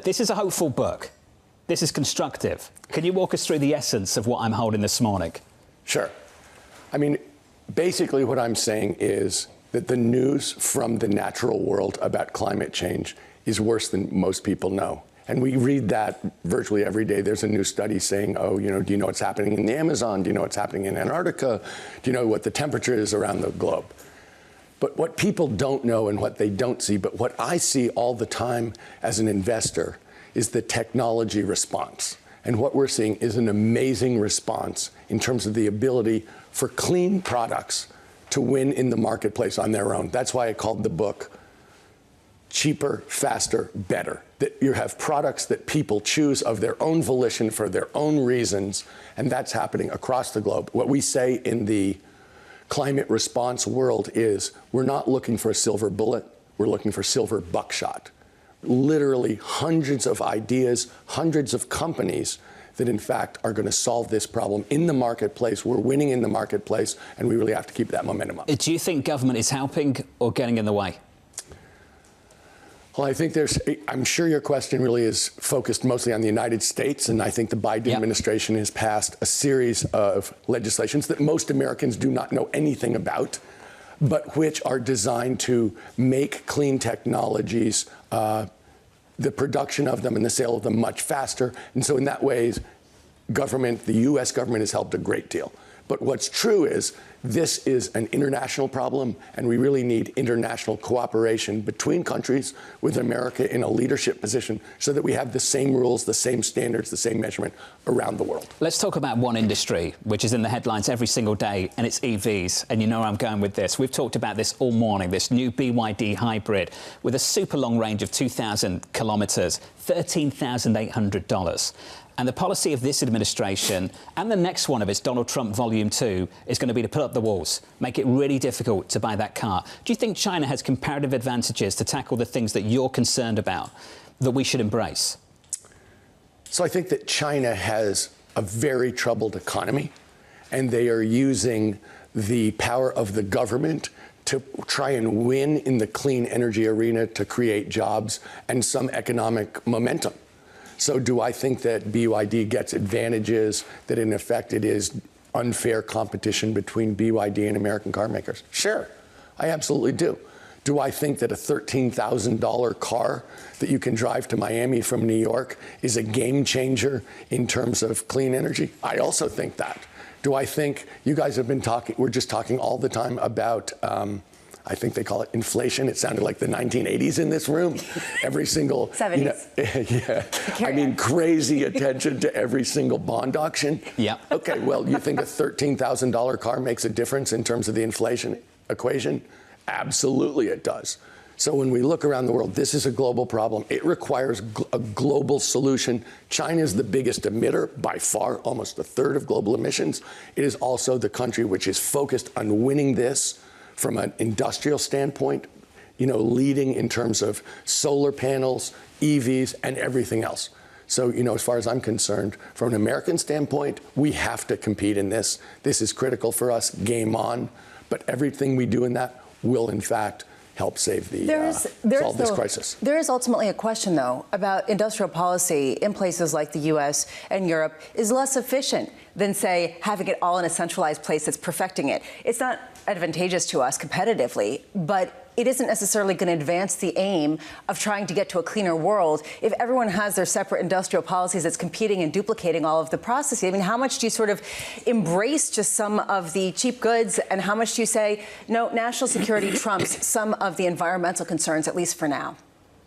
This is a hopeful book. This is constructive. Can you walk us through the essence of what I'm holding this morning? Sure. I mean, basically what I'm saying is that the news from the natural world about climate change is worse than most people know. And we read that virtually every day. There's a new study saying, oh, do you know what's happening in the Amazon? Do you know what's happening in Antarctica? Do you know what the temperature is around the globe? But what people don't know and what they don't see, but what I see all the time as an investor, is the technology response. And what we're seeing is an amazing response in terms of the ability for clean products to win in the marketplace on their own. That's why I called the book Cheaper, Faster, Better. That you have products that people choose of their own volition for their own reasons, and that's happening across the globe. What we say in the climate response world is we're not looking for a silver bullet, we're looking for silver buckshot. Literally hundreds of ideas, hundreds of companies that in fact are going to solve this problem in the marketplace. We're winning in the marketplace, and we really have to keep that momentum up. Do you think government is helping or getting in the way? Well, I think I'm sure your question really is focused mostly on the United States, and I think the Biden administration has passed a series of legislations that most Americans do not know anything about, but which are designed to make clean technologies, the production of them and the sale of them much faster. And so in that way, the U.S. government has helped a great deal. But what's true is this is an international problem, and we really need international cooperation between countries, with America in a leadership position, so that we have the same rules, the same standards, the same measurement around the world. Let's talk about one industry which is in the headlines every single day, and it's EVs. And you know where I'm going with this. We've talked about this all morning, this new BYD hybrid with a super long range of 2,000 kilometers, $13,800. And the policy of this administration and the next one of its, Donald Trump Volume 2, is going to be to put up the walls, make it really difficult to buy that car. Do you think China has comparative advantages to tackle the things that you're concerned about that we should embrace? So I think that China has a very troubled economy, and they are using the power of the government to try and win in the clean energy arena to create jobs and some economic momentum. So do I think that BYD gets advantages, that in effect it is unfair competition between BYD and American car makers? Sure, I absolutely do. Do I think that a $13,000 car that you can drive to Miami from New York is a game changer in terms of clean energy? I also think that. Do I think, you guys have been talking, we're just talking all the time about, I think they call it inflation. It sounded like the 1980s in this room. Every single 70s. I mean, crazy attention to every single bond auction. Yeah. Okay, well, you think a $13,000 car makes a difference in terms of the inflation equation? Absolutely it does. So when we look around the world, this is a global problem. It requires a global solution. China is the biggest emitter by far, almost a third of global emissions. It is also the country which is focused on winning this from an industrial standpoint, leading in terms of solar panels, EVs, and everything else. So, as far as I'm concerned, from an American standpoint, we have to compete in this. This is critical for us, game on. But everything we do in that will, in fact, help save solve this crisis. There is ultimately a question, though, about industrial policy in places like the U.S. and Europe is less efficient than, say, having it all in a centralized place that's perfecting it. It's not advantageous to us competitively, but it isn't necessarily going to advance the aim of trying to get to a cleaner world if everyone has their separate industrial policies that's competing and duplicating all of the processes. I mean, how much do you sort of embrace just some of the cheap goods, and how much do you say, no, national security trumps some of the environmental concerns, at least for now?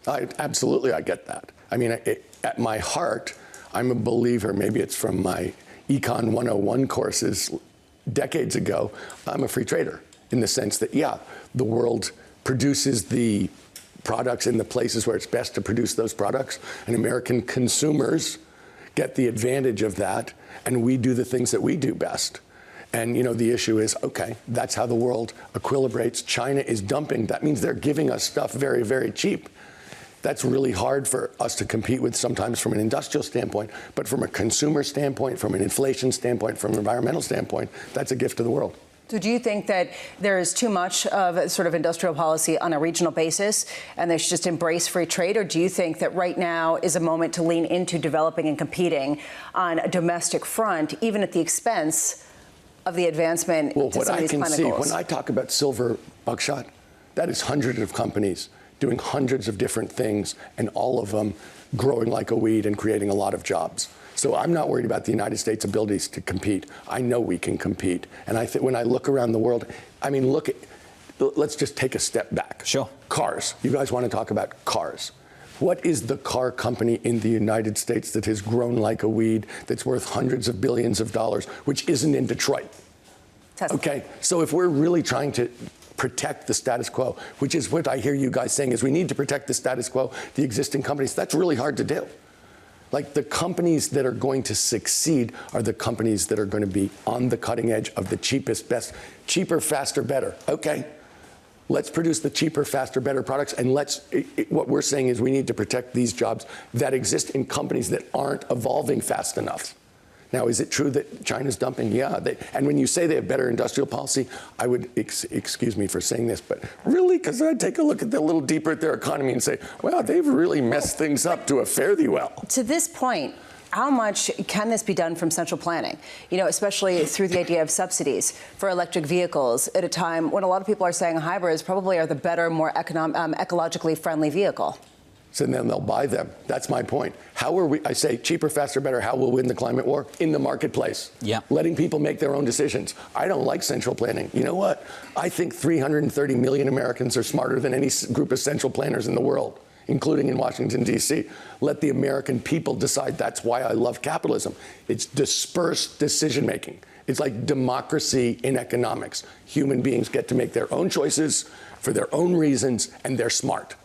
Absolutely, I get that. I mean, at my heart, I'm a believer, maybe it's from my Econ 101 courses decades ago, I'm a free trader in the sense that, yeah, the world produces the products in the places where it's best to produce those products, and American consumers get the advantage of that, and we do the things that we do best. And, the issue is, okay, that's how the world equilibrates. China is dumping. That means they're giving us stuff very, very cheap. That's really hard for us to compete with sometimes from an industrial standpoint, but from a consumer standpoint, from an inflation standpoint, from an environmental standpoint, that's a gift to the world. So do you think that there is too much of sort of industrial policy on a regional basis and they should just embrace free trade? Or do you think that right now is a moment to lean into developing and competing on a domestic front, even at the expense of the advancement to some of these climate goals? When I talk about silver buckshot, that is hundreds of companies doing hundreds of different things, and all of them growing like a weed and creating a lot of jobs. So I'm not worried about the United States' abilities to compete. I know we can compete. And I think when I look around the world, I mean, let's just take a step back. Sure. Cars. You guys want to talk about cars. What is the car company in the United States that has grown like a weed, that's worth hundreds of billions of dollars, which isn't in Detroit? Tesla. Okay, so if we're really trying to protect the status quo, which is what I hear you guys saying, is we need to protect the status quo, the existing companies, that's really hard to do. Like, the companies that are going to succeed are the companies that are going to be on the cutting edge of the cheapest, best, cheaper, faster, better. Okay, let's produce the cheaper, faster, better products, and what we're saying is we need to protect these jobs that exist in companies that aren't evolving fast enough. Now, is it true that China's dumping? Yeah. And when you say they have better industrial policy, I would, excuse me for saying this, but really, because I take a look at a little deeper at their economy and say, well, they've really messed things up to a fairly well. To this point, how much can this be done from central planning? You know, especially through the idea of subsidies for electric vehicles at a time when a lot of people are saying hybrids probably are the better, more ecologically friendly vehicle. So then they'll buy them. That's my point. How are we, I say, cheaper, faster, better, how we'll win the climate war? In the marketplace. Yeah. Letting people make their own decisions. I don't like central planning. You know what? I think 330 million Americans are smarter than any group of central planners in the world, including in Washington, D.C. Let the American people decide. That's why I love capitalism. It's dispersed decision-making. It's like democracy in economics. Human beings get to make their own choices for their own reasons, and they're smart.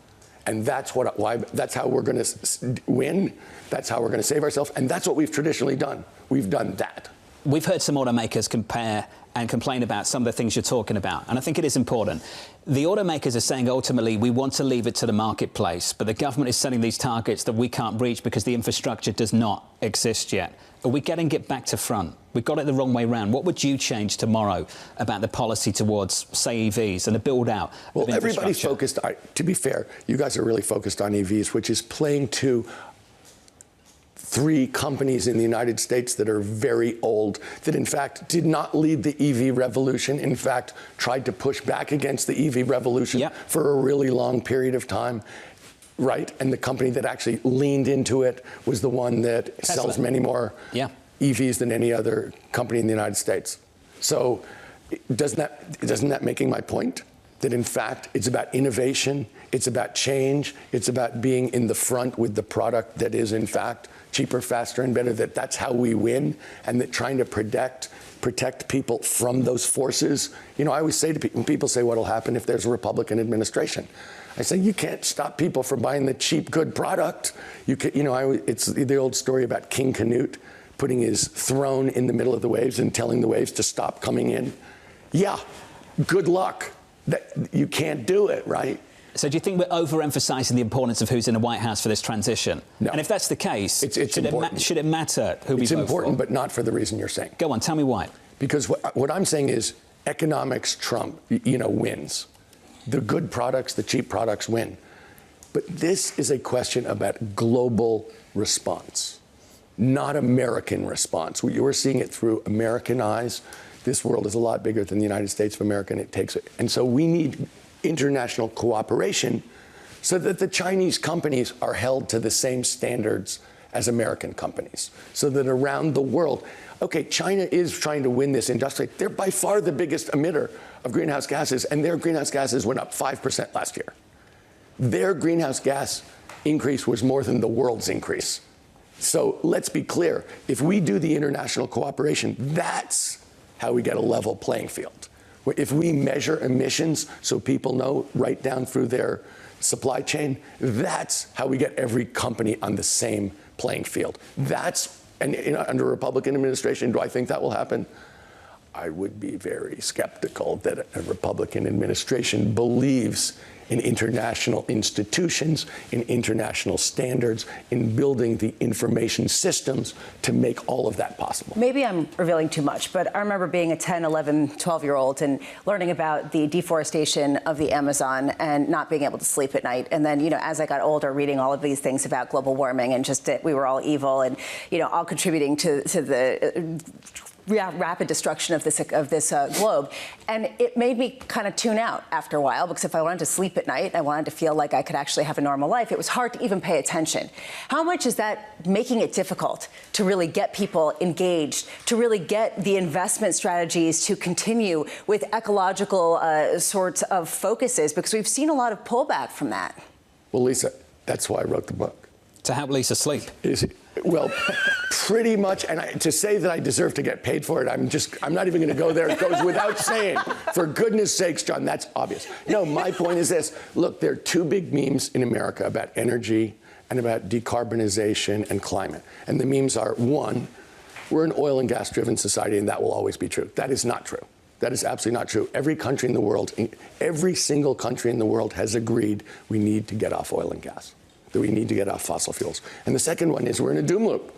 And that's how we're going to win. That's how we're going to save ourselves. And that's what we've traditionally done. We've done that. We've heard some automakers compare and complain about some of the things you're talking about. And I think it is important. The automakers are saying ultimately we want to leave it to the marketplace, but the government is setting these targets that we can't reach because the infrastructure does not exist yet. Are we getting it back to front? We got it the wrong way round. What would you change tomorrow about the policy towards, say, EVs and the build-out of infrastructure? Well, everybody's focused, to be fair, you guys are really focused on EVs, which is playing to 3 companies in the United States that are very old, that in fact did not lead the EV revolution, in fact tried to push back against the EV revolution for a really long period of time, right? And the company that actually leaned into it was the one that Tesla sells many more EVs than any other company in the United States. So doesn't that making my point? That in fact it's about innovation, it's about change, it's about being in the front with the product that is in fact cheaper, faster, and better, that's how we win, and that trying to protect people from those forces. You know, I always say to people, when people say what'll happen if there's a Republican administration, I say you can't stop people from buying the cheap, good product. It's the old story about King Canute putting his throne in the middle of the waves and telling the waves to stop coming in. Yeah, good luck. You can't do it, right? So do you think we're overemphasizing the importance of who's in the White House for this transition? No. And if that's the case, should it matter who we vote for? It's important, but not for the reason you're saying. Go on, tell me why. Because what I'm saying is economics wins. The good products, the cheap products win. But this is a question about global response, not American response. We're seeing it through American eyes. This world is a lot bigger than the United States of America, and it takes it. And so we need international cooperation so that the Chinese companies are held to the same standards as American companies, so that around the world, okay, China is trying to win this industry. They're by far the biggest emitter of greenhouse gases, and their greenhouse gases went up 5% last year. Their greenhouse gas increase was more than the world's increase. So let's be clear, if we do the international cooperation, that's how we get a level playing field. If we measure emissions so people know right down through their supply chain, that's how we get every company on the same playing field. And under a Republican administration, do I think that will happen? I would be very skeptical that a Republican administration believes in international institutions, in international standards, in building the information systems to make all of that possible. Maybe I'm revealing too much, but I remember being a 10, 11, 12-year-old and learning about the deforestation of the Amazon and not being able to sleep at night. And then, as I got older, reading all of these things about global warming and just that we were all evil and, all contributing to the rapid destruction of this globe. And it made me kind of tune out after a while, because if I wanted to sleep at night, I wanted to feel like I could actually have a normal life, it was hard to even pay attention. How much is that making it difficult to really get people engaged, to really get the investment strategies to continue with ecological sorts of focuses? Because we've seen a lot of pullback from that. Well, Lisa, that's why I wrote the book. To help Lisa sleep. Well, pretty much, and to say that I deserve to get paid for it, I'm not even going to go there. It goes without saying. For goodness sakes, John, that's obvious. No, my point is this. Look, there are two big memes in America about energy and about decarbonization and climate. And the memes are, one, we're an oil and gas-driven society, and that will always be true. That is not true. That is absolutely not true. Every country in the world, every single country in the world has agreed we need to get off oil and gas, that we need to get off fossil fuels. And the second one is we're in a doom loop.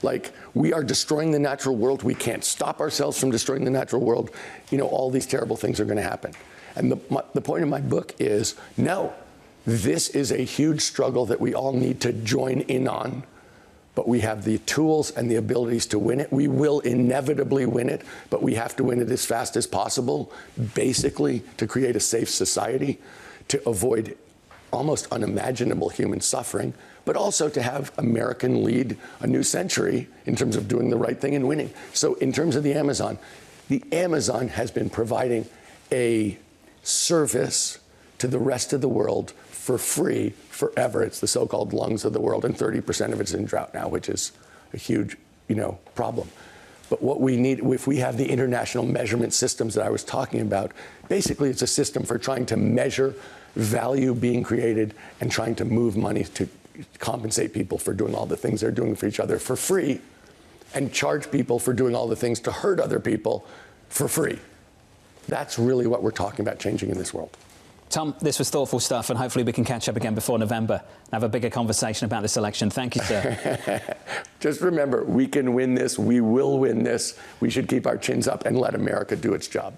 Like, we are destroying the natural world. We can't stop ourselves from destroying the natural world. All these terrible things are going to happen. And the point of my book is, no, this is a huge struggle that we all need to join in on. But we have the tools and the abilities to win it. We will inevitably win it, but we have to win it as fast as possible, basically to create a safe society, to avoid almost unimaginable human suffering, but also to have American lead a new century in terms of doing the right thing and winning. So in terms of the Amazon has been providing a service to the rest of the world for free forever. It's the so-called lungs of the world, and 30% of it's in drought now, which is a huge, problem. But what we need, if we have the international measurement systems that I was talking about, basically it's a system for trying to measure value being created and trying to move money to compensate people for doing all the things they're doing for each other for free, and charge people for doing all the things to hurt other people for free. That's really what we're talking about changing in this world. Tom, this was thoughtful stuff, and hopefully we can catch up again before November and have a bigger conversation about this election. Thank you, sir. Just remember, we can win this. We will win this. We should keep our chins up and let America do its job.